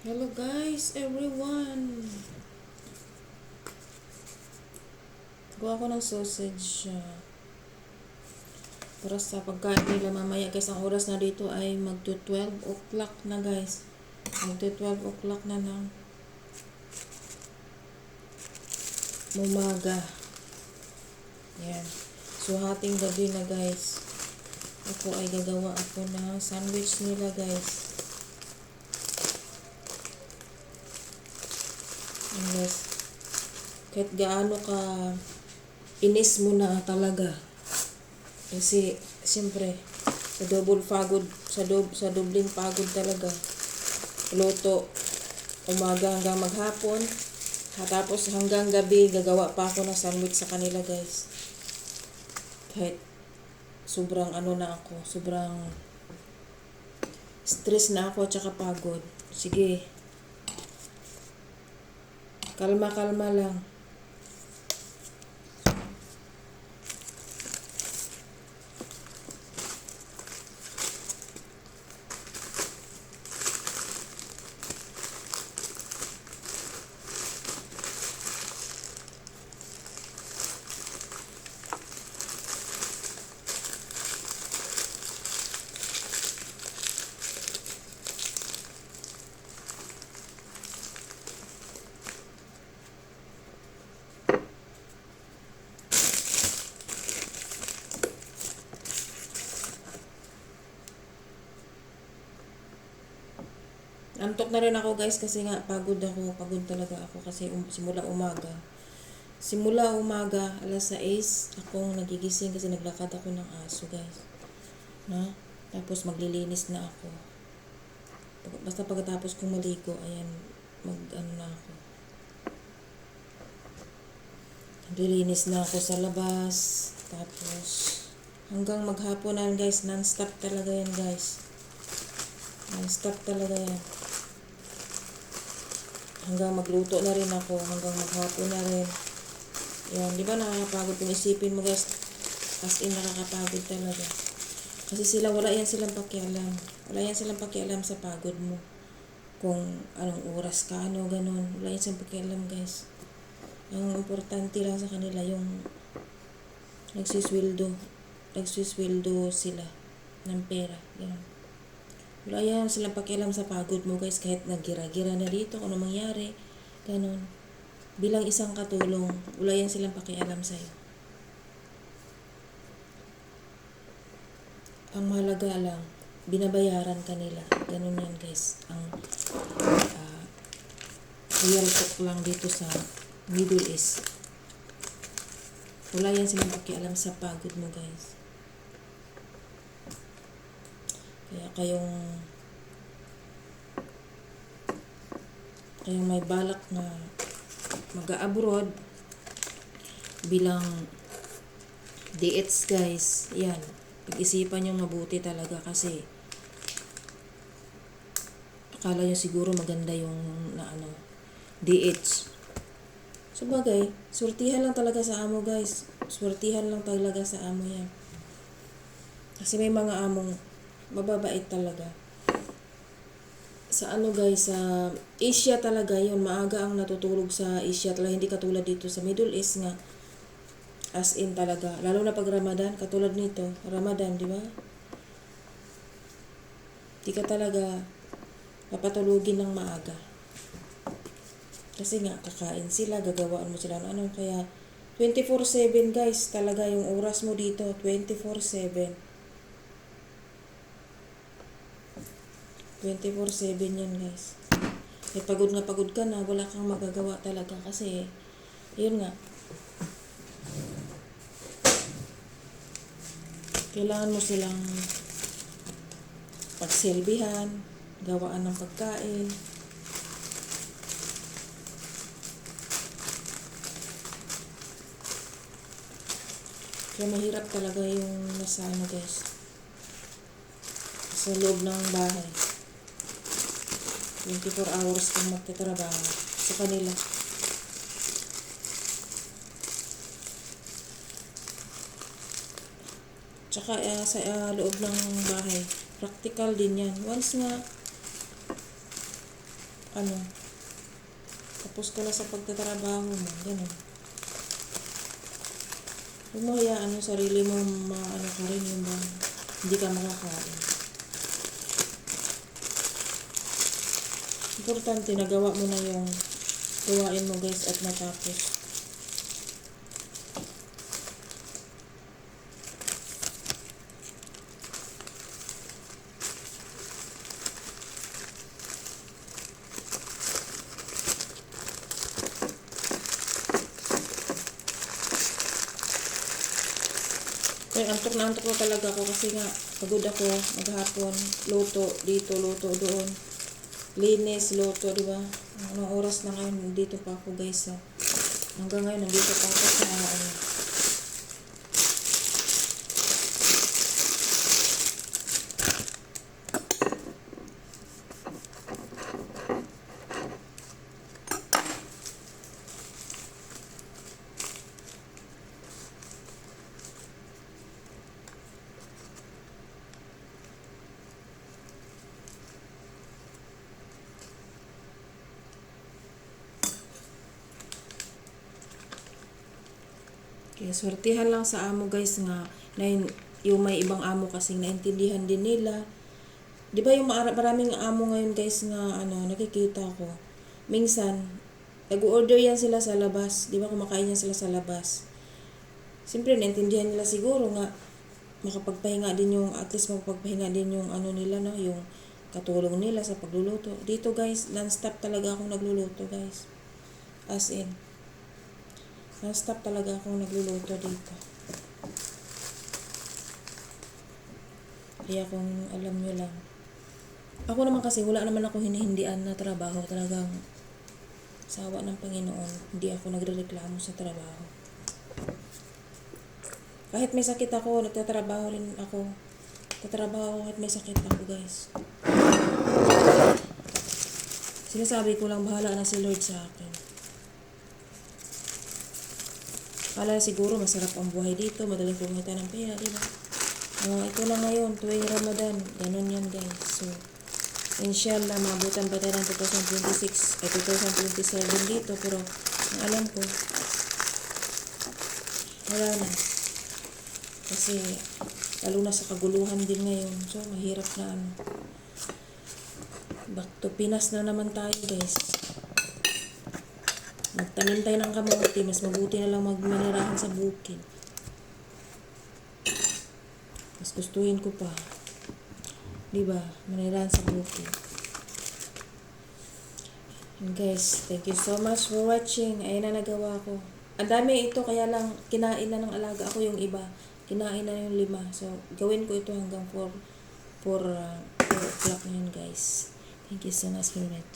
Hello guys, everyone! Gawa ko ng sausage para sa pagkain nila mamaya guys. Ang oras na dito ay magto 12 o'clock na guys. Magto 12 o'clock na ng umaga. Yan. So hating gabi na guys. Ako ay gagawa ako ng sandwich nila guys. Yan guys. Kahit gaano ka inis mo na talaga. Kasi siyempre sa double pagod, sa dobling pagod talaga. Luto umaga hanggang maghapon. Tapos hanggang gabi gagawa pa ako ng sandwich sa kanila guys. Kahit sobrang na ako, sobrang stress na ako at saka pagod. Sige. Kalma-kalma lang. Antok na rin ako guys kasi nga pagod talaga ako kasi simula umaga. Simula umaga, alas 6, akong nagigising kasi naglakad ako ng aso guys. Na? Tapos maglilinis na ako. Basta pagkatapos kong maligo, ayan, na ako. Naglilinis na ako sa labas. Tapos, hanggang maghapon na guys, non-stop talaga yan guys. Non-stop talaga yan. Hanggang magluto na rin ako, hanggang maghapon na rin. Yan, di ba nakakapagod kung isipin mo guys? As in, nakakapagod talaga. Kasi wala yan silang pakialam. Wala yan silang pakialam sa pagod mo. Kung anong oras ka, ganun. Wala yan silang pakialam guys. Ang importante lang sa kanila yung nagsisweldo. Nagsisweldo sila ng pera. Ganun. Wala yan silang pakialam sa pagod mo guys, kahit naggira-gira na dito, kung ano mangyari, ganun. Bilang isang katulong, wala yan silang pakialam sa'yo. Ang mahalaga lang, binabayaran ka nila. Ganun yan guys. Ang real talk lang dito sa Middle East. Wala yan silang pakialam sa pagod mo guys. Kaya kayong may balak na mag-abroad bilang DH guys, yan, pag-isipan nyo mabuti talaga kasi akala nyo siguro maganda yung DH. So bagay, surtihan lang talaga sa amo guys. Surtihan lang talaga sa amo yan. Kasi may mga among mababait talaga. Sa guys, sa Asia talaga yun, maaga ang natutulog sa Asia talaga, hindi katulad dito sa Middle East nga. As in talaga, lalo na pag Ramadan, katulad nito, Ramadan, di ba? Di ka talaga papatulugin ng maaga. Kasi nga, kakain sila, gagawaan mo sila kaya 24/7 guys, talaga yung oras mo dito, 24/7. 24/7 yan guys. Pagod ka na, wala kang magagawa talaga kasi, yun nga, kailangan mo silang pagsilbihan, gawaan ng pagkain. Kaya mahirap talaga yung nasa guys, sa loob ng bahay. 24 hours kang magtatrabaho sa kanila. Tsaka sa loob ng bahay, practical din yan. Once nga tapos ka na sa pagtatrabaho mo, ganun. Huwag mo hayaan yung sarili mo ka rin yung hindi ka makakain. Importante, nagawa mo na yung gawain mo guys at natapos. Kaya antok na antok ko talaga ako kasi nga pagod ako maghapon, luto dito, luto doon. Linis, luto, di ba? Anong oras na ngayon, dito pa ako guys. Hanggang ngayon, nandito pa ako sa kaya swertihan lang sa amo guys nga na yung may ibang amo kasing naintindihan din nila. Di ba yung maraming amo ngayon guys nga nakikita ko. Minsan, nag-order yan sila sa labas. Di ba kumakain yan sila sa labas. Siyempre, naintindihan nila siguro nga makapagpahinga din yung, at least makapagpahinga din yung nila, no? Yung katulong nila sa pagluluto. Dito guys, non-stop talaga akong nagluluto guys. As in. Non-stop talaga akong nagluluto dito. Kaya kung alam nyo lang. Ako naman kasi wala naman ako hinihindian na trabaho. Talagang sawa ng Panginoon. Hindi ako nagrereklamo sa trabaho. Kahit may sakit ako, nagtatrabaho rin ako. Tatrabaho kahit may sakit ako guys. Sinasabi ko lang bahala na si Lord sa akin. Kala siguro masarap ang buhay dito, madaling kumita ng pera, di ba? Ito na ngayon, tuwing Ramadan, ganun yan guys. So, inshallah, maabutan pa tayo ng 2026 ay 2027 dito, pero ang alam ko, wala na. Kasi, lalo na sa kaguluhan din ngayon, so mahirap na back to Pinas na naman tayo guys. Magtanim tayo ng kamote, mas mabuti na lang magmanirahan sa bukid. Mas gustuhin ko pa. Diba? Manirahan sa bukid. And guys, thank you so much for watching. Ayan na nagawa ko. Ang dami ito, kaya lang kinain na ng alaga ako yung iba. Kinain na yung 5. So, gawin ko ito hanggang 4 o'clock na yun guys. Thank you so much for watching.